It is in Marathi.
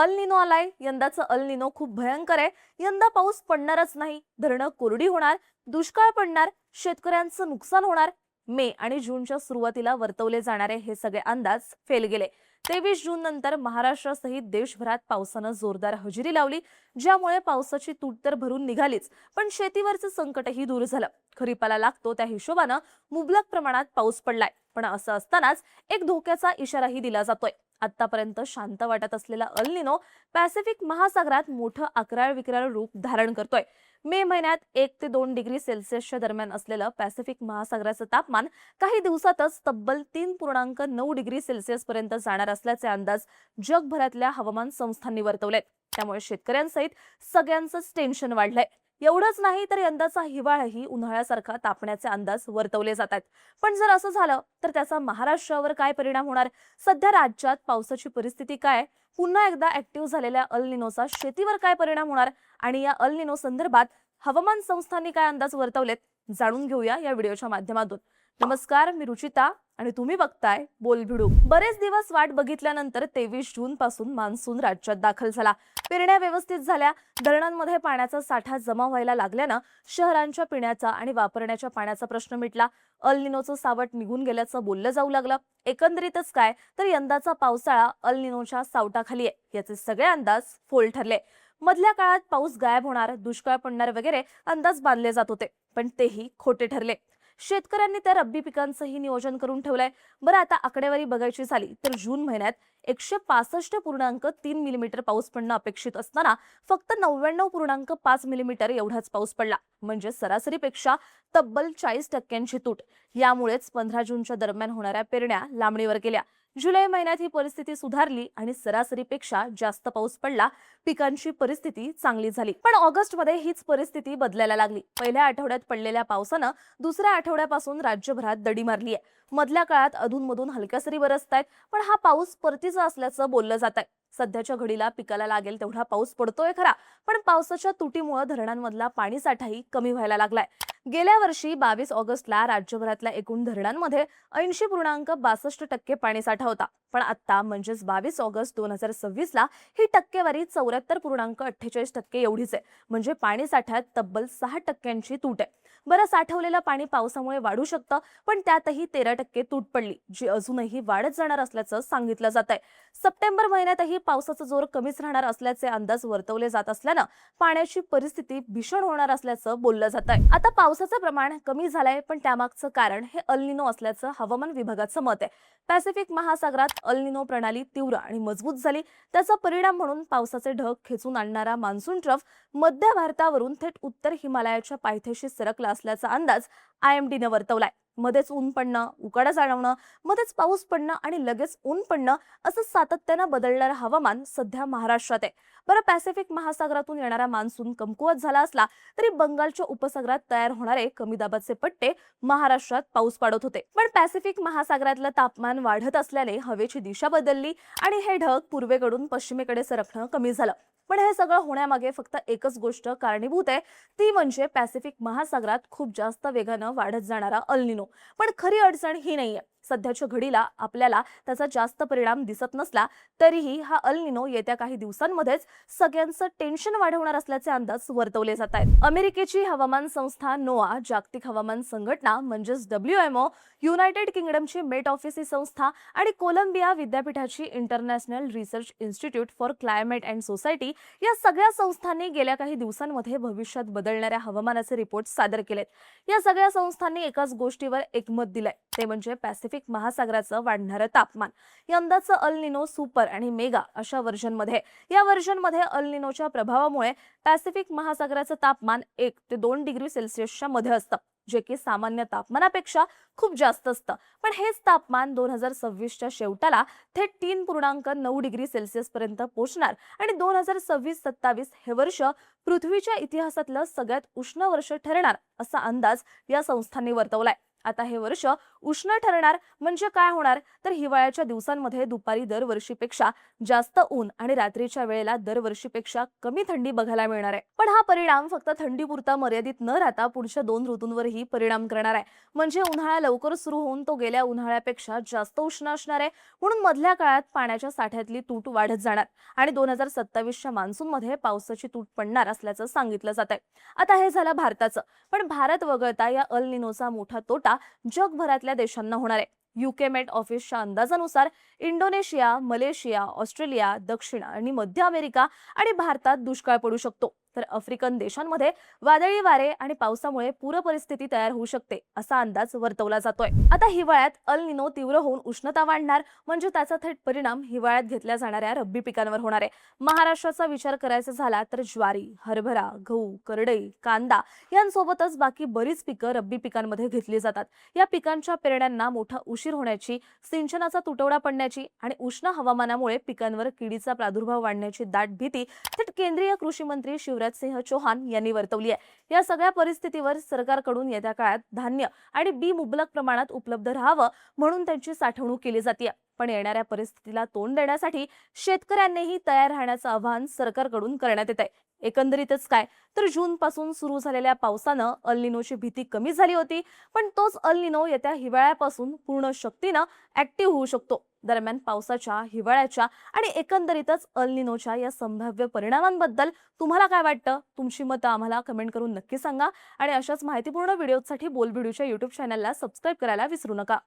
अल निनो आलाय. यंदाचं अल निनो खूप भयंकर आहे. यंदा पाऊस पडणारच नाही, धरणं कोरडी होणार, दुष्काळ पडणार, शेतकऱ्यांचं नुकसान होणार. मे आणि जूनच्या सुरुवातीला वर्तवले जाणारे हे सगळे अंदाज फेल गेले. 23 जून नंतर महाराष्ट्रासहित देशभरात पावसानं जोरदार हजेरी लावली, ज्यामुळे पावसाची तूट तर भरून निघालीच, पण शेतीवरचं संकटही दूर झालं. खरीपाला लागतो त्या हिशोबानं मुबलक प्रमाणात पाऊस पडलाय, पण असं असतानाच एक धोक्याचा इशाराही दिला जातोय. आतापर्यंत शांत वाटत असलेला अल निनो पॅसिफिक महासागरात मोठं अकराळ विक्राळ रूप धारण करतोय. मे महिन्यात 1 ते 2 डिग्री सेल्सिअसच्या दरम्यान असलेलं पॅसिफिक महासागराचं तापमान काही दिवसातच तब्बल 3.9 डिग्री सेल्सिअस पर्यंत जाणार असल्याचे अंदाज जगभरातल्या हवामान संस्थांनी वर्तवलेत. त्यामुळे शेतकऱ्यांसहित सगळ्यांचंच टेन्शन वाढलंय. एवढंच नाही तर यंदाचा हिवाळाही उन्हाळ्यासारखा तापण्याचे अंदाज वर्तवले जातात. पण जर असं झालं तर त्याचा महाराष्ट्रावर काय परिणाम होणार? सध्या राज्यात पावसाची परिस्थिती काय? पुन्हा एकदा ऍक्टिव्ह झालेल्या अल निनोचा शेतीवर काय परिणाम होणार? आणि या अल निनो संदर्भात हवामान संस्थांनी काय अंदाज वर्तवलेत, जाणून घेऊया या व्हिडिओच्या माध्यमातून. नमस्कार, मी रुचिता आणि तुम्ही बघताय बोलभिडू. बरेच दिवस वाट बघितल्यानंतर 23 जून पासून मान्सून राज्यात दाखल झाला. पेरण्या व्यवस्थित झाल्या, धरणांमध्ये पाण्याचा साठा जमा व्हायला लागल्यानं शहरांच्या पिण्याचा आणि वापरण्याच्या पाण्याचा प्रश्न मिटला. अल निनोचं सावट निघून गेल्याचं बोललं जाऊ लागलं. एकंदरीतच काय तर यंदाचा पावसाळा अल निनोच्या सावटाखाली आहे, याचे सगळे अंदाज फोल ठरले. मधल्या काळात पाऊस गायब होणार, दुष्काळ पडणार वगैरे अंदाज बांधले जात होते, पण तेही खोटे ठरले. शेतकऱ्यांनी त्या रब्बी पिकांचंही नियोजन करून ठेवलंय. बरं, आता आकडेवारी बघायची झाली तर जून महिन्यात 165.3 मिलीमीटर पाऊस पडणं अपेक्षित असताना फक्त 99.5 मिलीमीटर एवढाच पाऊस पडला, म्हणजे सरासरीपेक्षा तब्बल 40% तूट. यामुळेच 15 जूनच्या दरम्यान होणाऱ्या पेरण्या लांबणीवर गेल्या. जुलै महिन्यात ही परिस्थिती सुधारली आणि सरासरीपेक्षा जास्त पाऊस पडला, पिकांची परिस्थिती चांगली झाली. पण ऑगस्टमध्ये हीच परिस्थिती बदलायला लागली. पहिल्या आठवड्यात पडलेल्या पावसानं दुसऱ्या आठवड्यापासून राज्यभरात दडी मारली आहे. मधल्या काळात अधूनमधून हलक्या सरी बरसतायत, पण हा पाऊस परतीचा असल्याचं बोललं जात आहे. सध्याच्या घडीला पिकाला लागेल तेवढा पाऊस पडतोय खरा, पण पावसाच्या तुटीमुळे धरणांमधला पाणी साठाही कमी व्हायला लागलाय. गेल्या वर्षी 22 ऑगस्टला राज्यभरातल्या एकूण धरणांमध्ये 80.62% पाणीसाठा होता, पण आता म्हणजेच 22 ऑगस्ट 2026ला ही टक्केवारी 74.48% एवढीच आहे, म्हणजे पाणीसाठ्यात तब्बल 6% तूट आहे. बरं, साठवलेलं पाणी पावसामुळे वाढू शकतं, पण त्यातही 13% तूट पडली, जी अजूनही वाढत जाणार असल्याचं सांगितलं जात आहे. सप्टेंबर महिन्यातही पावसाचा जोर कमीच राहणार असल्याचे अंदाज वर्तवले जात असल्यानं पाण्याची परिस्थिती भीषण होणार असल्याचं बोललं जात आहे. आता पावसाचं प्रमाण कमी झालंय, पण त्यामागचं कारण हे अल निनो असल्याचं हवामान विभागाचं मत आहे. पॅसिफिक महासागरात अल निनो प्रणाली तीव्र आणि मजबूत झाली. त्याचा परिणाम म्हणून पावसाचे ढग खेचून आणणारा मान्सून ट्रफ मध्य भारतावरून थेट उत्तर हिमालयाच्या पायथ्याशी सरकला असल्याचा अंदाज IMDनं वर्तवलाय. मध्येच ऊन पडणं, उकाडा जाणवणं, मध्येच पाऊस पडणं आणि लगेच ऊन पडणं असं सातत्यानं बदलणारं हवामान सध्या महाराष्ट्रात आहे. बरं, पॅसिफिक महासागरातून येणारा मान्सून कमकुवत झाला असला तरी बंगालच्या उपसागरात तयार होणारे कमी दाबाचे पट्टे महाराष्ट्रात पाऊस पाडत होते. पण पॅसिफिक महासागरातलं तापमान वाढत असल्याने हवेची दिशा बदलली आणि हे ढग पूर्वेकडून पश्चिमेकडे सरकणं कमी झालं. पण हे सगळं होण्यामागे फक्त एकच गोष्ट कारणीभूत आहे, ती म्हणजे पॅसिफिक महासागरात खूप जास्त वेगानं वाढत जाणारा अल निनो. पण खरी अडचण ही नाहीये. सध्याच्या घडीला आपल्याला त्याचा जास्त परिणाम दिसत नसला तरीही हा अल निनो येत्या काही दिवसांमध्येच सगळ्यांचं टेन्शन वाढवणार असल्याचे अंदाज वर्तवले जात आहेत. अमेरिकेची हवामान संस्था नोआ, जागतिक हवामान संघटना म्हणजेच WMO, युनायटेड किंगडमची मेट ऑफिस ही संस्था आणि कोलंबिया विद्यापीठाची international research institute for climate and society या सगळ्या संस्थांनी गेल्या काही दिवसांमध्ये भविष्यात बदलणाऱ्या हवामानाचे रिपोर्ट सादर केलेत. या सगळ्या संस्थांनी एकाच गोष्टीवर एकमत दिलंय, ते म्हणजे पॅसिफिक महासागराचं वाढणारं तापमान. यंदाचं अल निनो सुपर आणि मेगा अशा व्हर्जनमध्ये, या व्हर्जनमध्ये अल निनोच्या प्रभावामुळे पॅसिफिक महासागराचं तापमान 1 ते 2 डिग्री सेल्सिअसच्या मध्ये असतं, जे की सामान्य तापमानापेक्षा खूप जास्त असतं. पण हेच तापमान 2026च्या शेवटाला थेट 3.9 डिग्री सेल्सिअस पर्यंत पोहोचणार आणि 2026-27 हे वर्ष पृथ्वीच्या इतिहासातलं सगळ्यात उष्ण वर्ष ठरणार असा अंदाज या संस्थांनी वर्तवलाय. आता हे वर्ष उष्ण ठरणार म्हणजे काय होणार तर हिवाळ्याच्या दिवसांमध्ये दुपारी दरवर्षीपेक्षा जास्त ऊन आणि रात्रीच्या वेळेला दरवर्षीपेक्षा कमी थंडी बघायला मिळणार आहे. पण हा परिणाम फक्त थंडीपुरता मर्यादित न राहता पुढच्या 2 ऋतूंवरही परिणाम करणार आहे. म्हणजे उन्हाळा लवकर सुरू होऊन तो गेल्या उन्हाळ्यापेक्षा जास्त उष्ण असणार आहे. म्हणून मधल्या काळात पाण्याच्या साठ्यातली तूट वाढत जाणार आणि 2027च्या मान्सूनमध्ये पावसाची तूट पडणार असल्याचं सांगितलं जात आहे. आता हे झालं भारताचं, पण भारत वगळता या अल निनोचा मोठा तोटा जगभरातल्या देशांना होणार आहे. युके मेट ऑफिसच्या अंदाजानुसार इंडोनेशिया, मलेशिया, ऑस्ट्रेलिया, दक्षिण आणि मध्य अमेरिका आणि भारतात दुष्काळ पडू शकतो. तर आफ्रिकन देशांमध्ये वादळी वारे आणि पावसामुळे पूर परिस्थिती तयार होऊ शकते असा अंदाज वर्तवला जातोय. आता हिवाळ्यात अल निनो तीव्र होऊन उष्णता वाढणार म्हणजे त्याचा थेट परिणाम हिवाळ्यात घेतल्या जाणाऱ्या रब्बी पिकांवर होणार आहे. महाराष्ट्राचा विचार करायचा झाला तर ज्वारी, हरभरा, गहू, करडई, कांदा यांसोबतच बाकी बरीच पिकं रब्बी पिकांमध्ये घेतली जातात. या पिकांच्या पेरण्यांना मोठा उशीर होण्याची, सिंचनाचा तुटवडा पडण्याची आणि उष्ण हवामानामुळे पिकांवर किडीचा प्रादुर्भाव वाढण्याची दाट भीती थेट केंद्रीय कृषी मंत्री शिवराज सिंह चौहान यांनी वर्तवली आहे. या सगळ्या परिस्थितीवर सरकारकडून येत्या काळात धान्य आणि बी मुबलक प्रमाणात उपलब्ध राहावं म्हणून त्यांची साठवणूक केली जाते. पण येणाऱ्या परिस्थितीला तोंड देण्यासाठी शेतकऱ्यांनीही तयार राहण्याचं आवाहन सरकारकडून करण्यात येत आहे. एकंदरीतच काय तर जून पासून सुरू झालेल्या पावसानं अल निनोची भीती कमी झाली होती, पण तोच अल निनो येत्या हिवाळ्यापासून पूर्ण शक्तीनं ऍक्टिव्ह होऊ शकतो. दरम्यान पावसाच्या, हिवाळ्याच्या आणि एकंदरीतच अल निनोच्या या संभाव्य परिणामांबद्दल तुम्हाला काय वाटतं? तुमची मतं आम्हाला कमेंट करून नक्की सांगा आणि अशाच माहितीपूर्ण व्हिडिओसाठी बोलबिडूच्या YouTube चॅनलला सबस्क्राईब करायला विसरू नका.